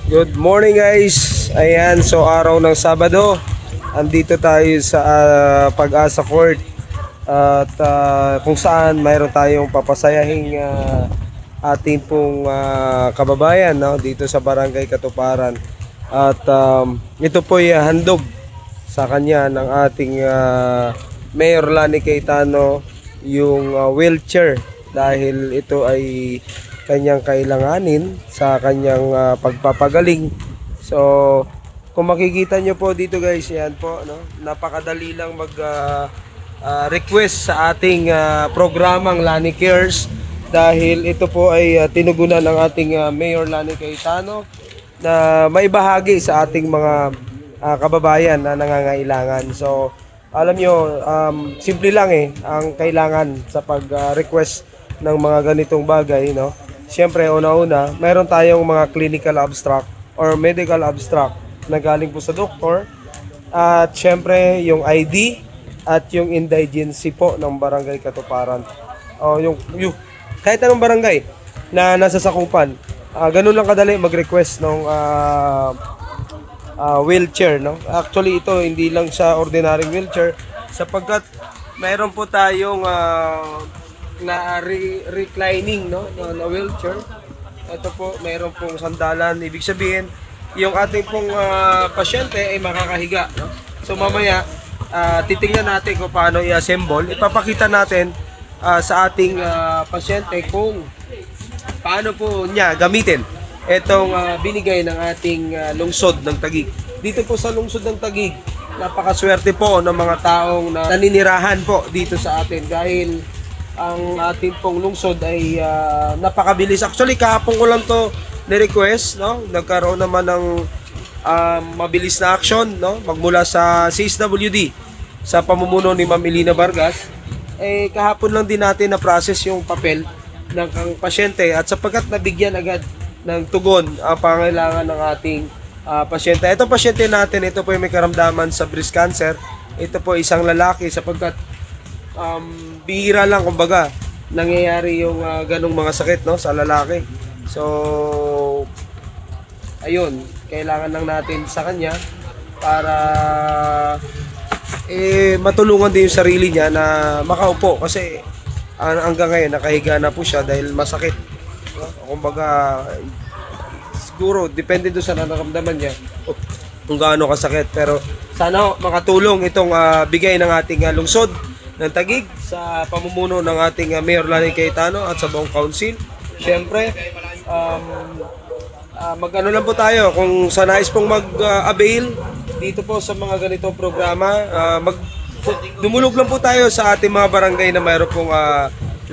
Good morning guys. Ayan, so araw ng Sabado. Andito tayo sa Pag-asa Court. At kung saan mayroon tayong papasayahing ating pong kababayan, no, dito sa Barangay Katuparan. At ito po ay handog sa kanya ng ating Mayor Lani Cayetano, yung wheelchair, dahil ito ay kanyang kailanganin sa kanyang pagpapagaling. So kung makikita nyo po dito guys, yan po, no? Napakadali lang mag request sa ating programang Lani Cares, dahil ito po ay tinugunan ng ating Mayor Lani Cayetano na maibahagi sa ating mga kababayan na nangangailangan. So alam nyo, simple lang ang kailangan sa pag-request ng mga ganitong bagay, no? Siyempre, una-una, mayroon tayong mga clinical abstract or medical abstract na galing po sa doktor. At siyempre, yung ID at yung indigency po ng Barangay Katuparan. O kahit anong barangay na nasa sakupan, ganun lang kadali mag-request ng wheelchair, no? Actually, ito hindi lang sa ordinaryong wheelchair, sapagkat mayroon po tayong na reclining, no, na wheelchair. Ito po, mayroon pong sandalan. Ibig sabihin, yung ating pong pasyente ay makakahiga, no? So mamaya, titingnan natin kung paano i-assemble. Ipapakita natin sa ating pasyente kung paano po niya gamitin itong binigay ng ating lungsod ng Taguig. Dito po sa lungsod ng Taguig, napakaswerte po ng mga taong na naninirahan po dito sa atin, dahil ang ating pong lungsod ay napakabilis. Actually, kahapon ko lang to ni-request, no? Nagkaroon naman ng mabilis na action, no? Magmula sa CSWD sa pamumuno ni Ma'am Elina Vargas. Kahapon lang din natin na-process yung papel ng pasyente, at sapagkat nabigyan agad ng tugon ang pangailangan ng ating pasyente. Itong pasyente natin, ito po yung may karamdaman sa breast cancer. Ito po isang lalaki, sapagkat bihira lang kumbaga nangyayari yung ganong mga sakit, no, sa lalaki. So ayun, kailangan lang natin sa kanya para matulungan din yung sarili niya na makaupo, kasi hanggang ngayon nakahiga na po siya dahil masakit, no? Kumbaga siguro depende doon sa nararamdaman niya kung gaano kasakit, pero sana makatulong itong bigay ng ating lungsod ng Taguig sa pamumuno ng ating Mayor Lani Cayetano at sa buong council. Siyempre, mag-ano lang po tayo, kung sa nais pong mag-avail dito po sa mga ganitong programa, dumulog lang po tayo sa ating mga barangay na mayroon pong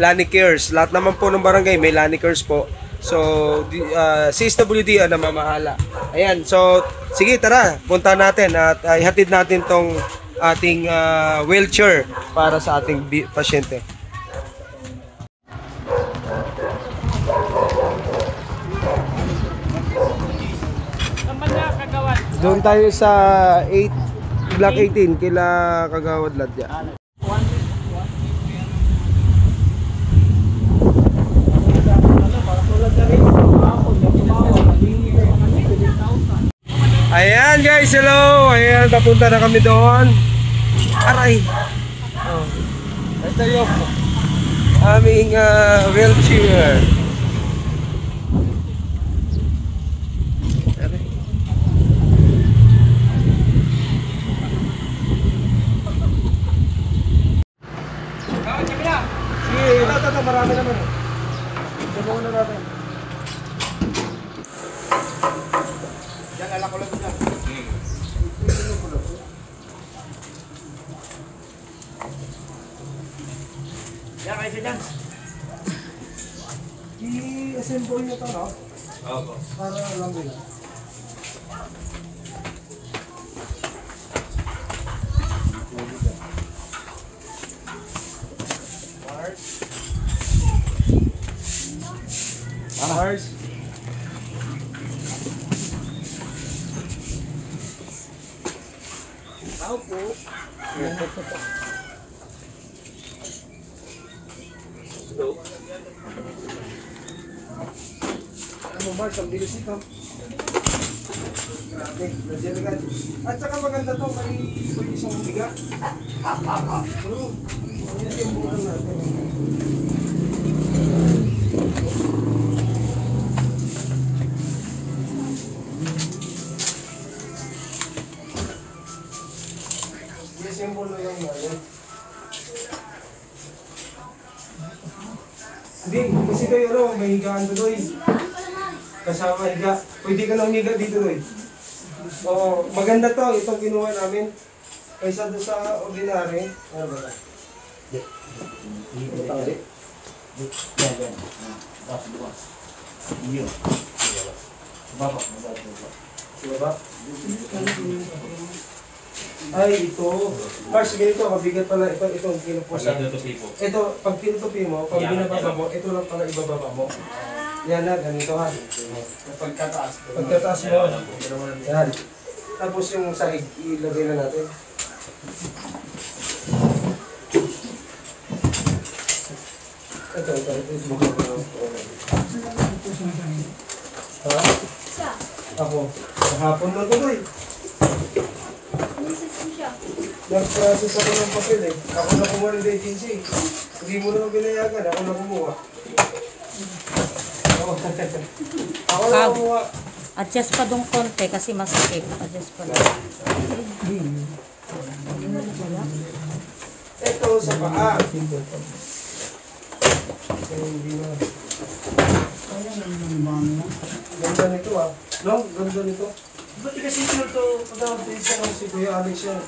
Lani Cares. Lahat naman po ng barangay may Lani Cares po. So, CSWD ang namamahala. Ayan, so sige, tara, punta natin at ihatid natin tong ating wheelchair para sa ating pasyente. Doon tayo sa Block 18 kila Kagawad Ladya. Ayan guys, hello! Ayan, papunta na kami doon. Aray! Oh. Ito yung aming wheelchair. Aray. Sige, ito, marami naman. Ito muna natin. Yan, alak ko lang dyan. Yan, kayo dyan. I-assemble nyo ito, no? Oo. Para lang nila. Mars. Tao po. Ano, Mars, ang bilis ito. Grabe, nadiligan. At saka maganda to, may pwede siyang humiga. Yan yung bukan natin. Yes, yung bulo lang natin. Hindi, kasi kayo ano, may higaan to doy. Kasama higa. Pwede ka na humiga dito doy. Oo, maganda to, itong kinuha namin. Kaysa doon sa ordinary. Ano ba ito? Ito tali. Baba. Ay, ito. Mars, ganito, mabigat pala. Ito ang kinupusan. Ito, pag tinutupi mo, pag binababa mo, ito lang pala ibababa mo. Yan na, ganito ha. Pagkataas mo. Yan. Tapos yung sahig, ilagay na natin. Ito. Ha? Ako. Kahapon na tuloy. Nag-process ako ng papel eh. Ako na kumuha ng agency. Hindi mo naman binayagan. Ako na kumuha. Ako na kumuha. Adjust pa dong konti kasi masakit. Adjust pa lang. Ito sa paa. Hindi na. Ganda nito ah. No? Ganda nito. Ba't kasi ito pag-update siya ng si Kuya Alex yan?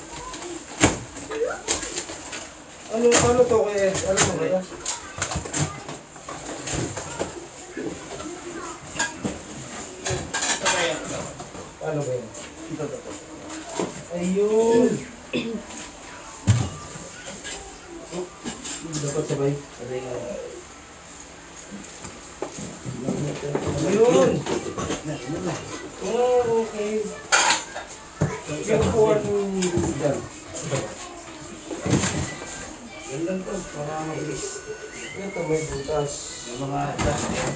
Ano to kaya? Ano to kaya? Ano ba yan? Ito. Ayun! Dapat sabay. Ayun! Oh, okay. Yung puwan dyan. Yan lang to, para mabilis. Ito may butas. Yung mga dust yan.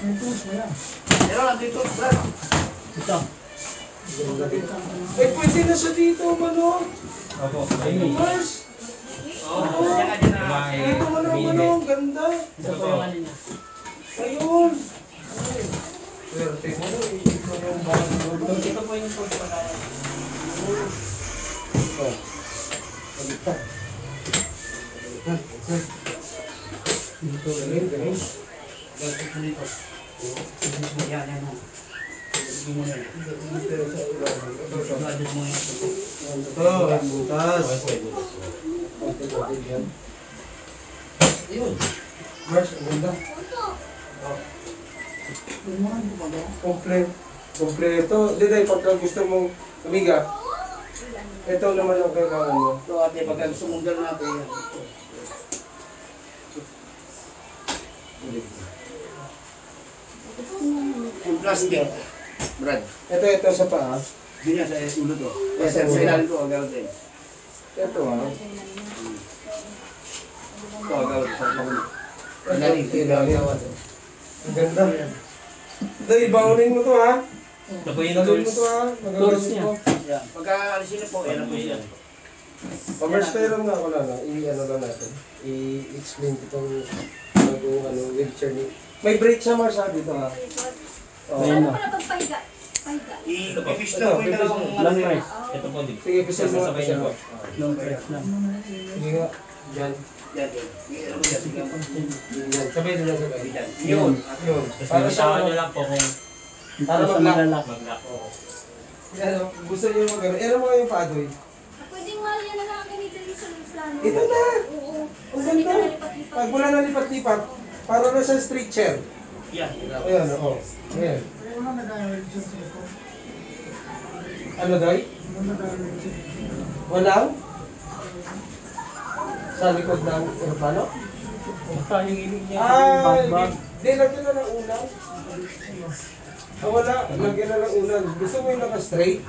May butas mo yan. Pero nandito, Brad. Ito. Eh, pwede na siya dito, Mano. Opo. Ayun, Mars. Oo. Ito, Mano, ganda. Ayun. Swerte mo na, ito yung bahan mo. Ito po yung pagpapalala. Ito. Pagkita. Dito, galing. Bakit mo dito? Yan. Sige mo yan. Ito, butas. Ayun. Mars, ang ganda. Kompleto. Dito, pagka gusto mong umiga, ito naman ang kailangan mo. Ito, ate, pagka sumunggal natin yan. Yung plastic, Brad. Ito sa paa. Hindi niya sa ulo to. Sa ilalim to, agawad din. Ito Ito, agawad sa pangulo. Ilalim. Ang ganda. Dahil, baunin mo to ha. Dalhin mo to ha. Magagamit mo. Pagka alisin po, yan po yan. Pamers, pero nga ako lang i-ano lang natin. I-explain itong wheelchair ni. May brake siya, Mars, ha, dito ha. Ano pala pagpahiga? I-fish na po yung dalawang long press. Ito po din. Sige, pisal mo. Long press lang. Sige nga. Diyan. Yan. Sabay din lang sabay. Yun. Para sa ano lang po kung para mag-lock. Ano, gusto niyo mag-ano. Ano mga yung padoy? Pwede nga yan na lang ganito sa plano. Ito na! Oo. Ang ganda. Pag wala na lipat-lipat, para na sa street chair. Yan. Ayan, oo. Ayan. Ano, Day? Walang? Sa likod ng aeroplano? Yung ilig niya. Di, lagyan na ng ulang. Wala, lagyan na ng ulang. Gusto mo yung naka-straight?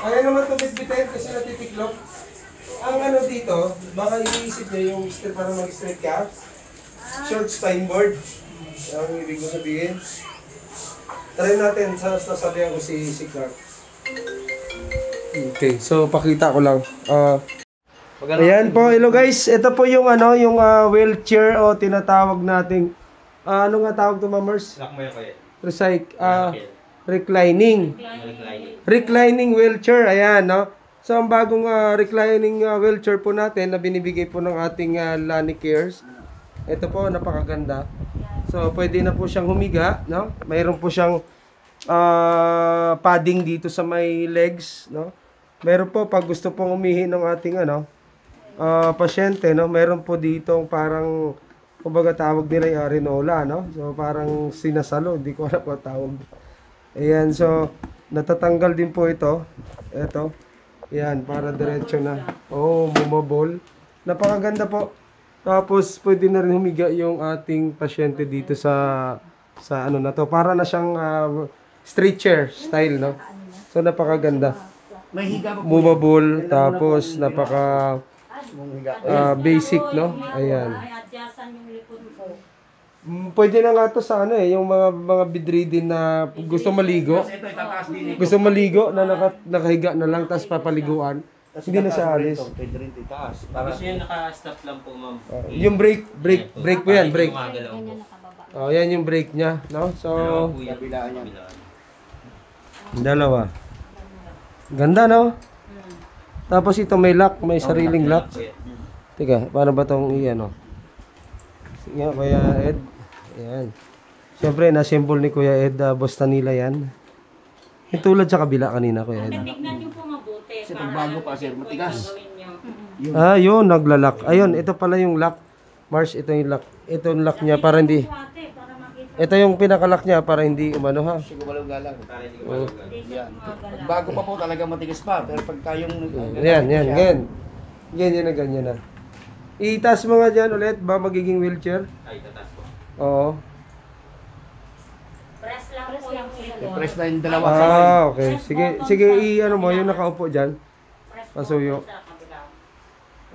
Kaya naman ito bitbitin kasi natitiklop. Ang ano dito, baka iniisip niya yung para mag-straight ka. Short spine board. Ang ibig ko sabihin. Try natin, sasabihan ko si Clark. Okay, so pakita ko lang. Ayan po, hello guys. Ito po yung yung wheelchair o tinatawag nating ano nga tawag to, Mamers? Reclining. Reclining wheelchair, ayan, no? So, ang bagong reclining wheelchair po natin na binibigay po ng ating Lani Cares. Ito po, napakaganda. So, pwede na po siyang humiga, no? Mayroon po siyang padding dito sa may legs, no? Meron po, pag gusto pong umihi ng ating pasyente, no? Meron po dito parang, kumbaga tawag nila yung arenola, no? So, parang sinasalo, hindi ko alam kung tawag. Ayan, so, natatanggal din po ito. Ito. Ayan, para diretso na. Oh, bumabol. Napakaganda po. Tapos, pwede na rin humiga yung ating pasyente dito sa ano na to. Para na siyang straight chair style, no? So, napakaganda. Bumabol, tapos napaka basic, no? Ayan. Pwede na nga to sa yung mga bedridden na gusto maligo. Gusto maligo na nakahiga na lang tapos papaliguan. Hindi na siya alis. Pwede rin itaas. Para Kasi yung naka-stop lang po, ma'am. Yung brake po yan, brake. Gumagalaw po. Oh, yan yung brake niya, no? So, kabilaan yan. dalawa. Ganda, no? Tapos ito may lock, may sariling lock. Teka, paano ba tong i-ano? Sige nga, Kuya Ed. Ayan. Siyempre, na-symbol ni Kuya Ed, Bostanila yan. Yung tulad sa kabila kanina, Kuya Ed. Tignan nyo po mabuti. Kasi pagbago pa, sir, matigas. Ah, yun, naglalak. Ayun, ito pala yung lock. Mars, ito yung lock. Ito yung lock niya para hindi. Ito yung pinakalock niya para hindi umano, ha. Siguro galang. Oh. Yan. Bago pa po talaga matigas pa. Pero pagka yung... Yan. Ganyan na, ganyan na. Itaas mo nga dyan ulit, ba magiging wheelchair? Ay, tatas po. Oo. Press lang po yung sila. Press na yung dalawa kamay. Okay. Sige, i-ano mo, yung nakaupo dyan. Pasuyo.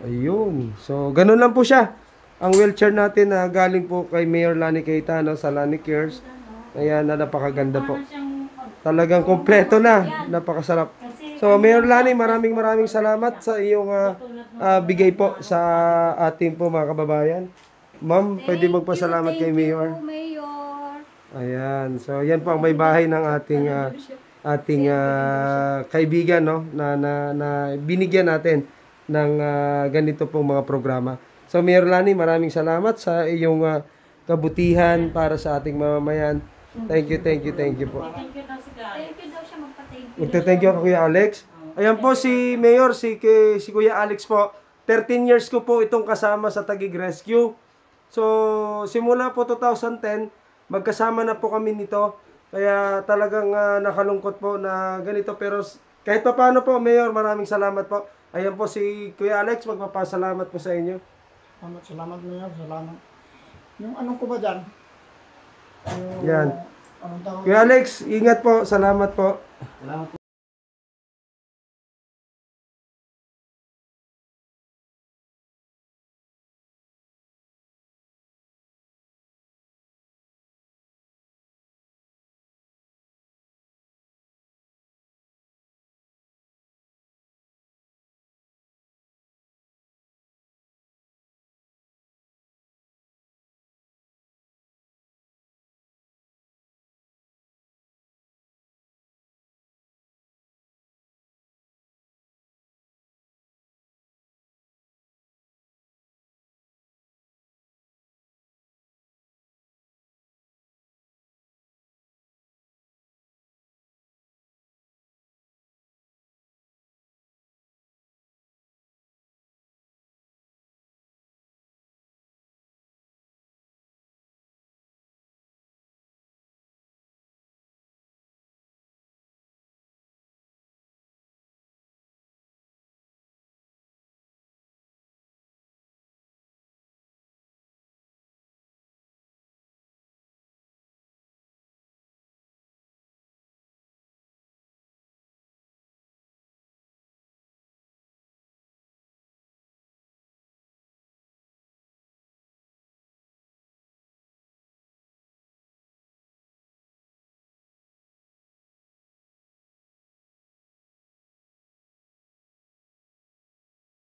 Ayun. So, ganun lang po siya. Ang wheelchair natin na galing po kay Mayor Lani Cayetano sa Lani Cares. Ayan, na napakaganda po. Talagang kompleto na. Napakasarap. So, Mayor Lani, maraming salamat sa iyong bigay po sa ating po mga kababayan. Ma'am, pwede magpasalamat kay Mayor. Mayor. Ayan. So, yan po ang may bahay ng ating kaibigan, no, na binigyan natin ng ganito pong mga programa. So, Mayor Lani, maraming salamat sa iyong kabutihan para sa ating mamamayan. Thank you po. Thank you daw si Gary. Thank you daw siya magpa-thank you. Magte-thank you ako, Kuya Alex. Ayan po si Mayor, si Kuya Alex po. 13 years ko po itong kasama sa Taguig Rescue. So, simula po 2010, magkasama na po kami nito. Kaya talagang nakalungkot po na ganito. Pero kahit pa paano po, Mayor, maraming salamat po. Ayan po si Kuya Alex, magpapasalamat po sa inyo. Salamat Mayor, salamat. Yung anong ko ba dyan? Yan. Anong tawag? Kuya Alex, ingat po. Salamat po. Salamat po.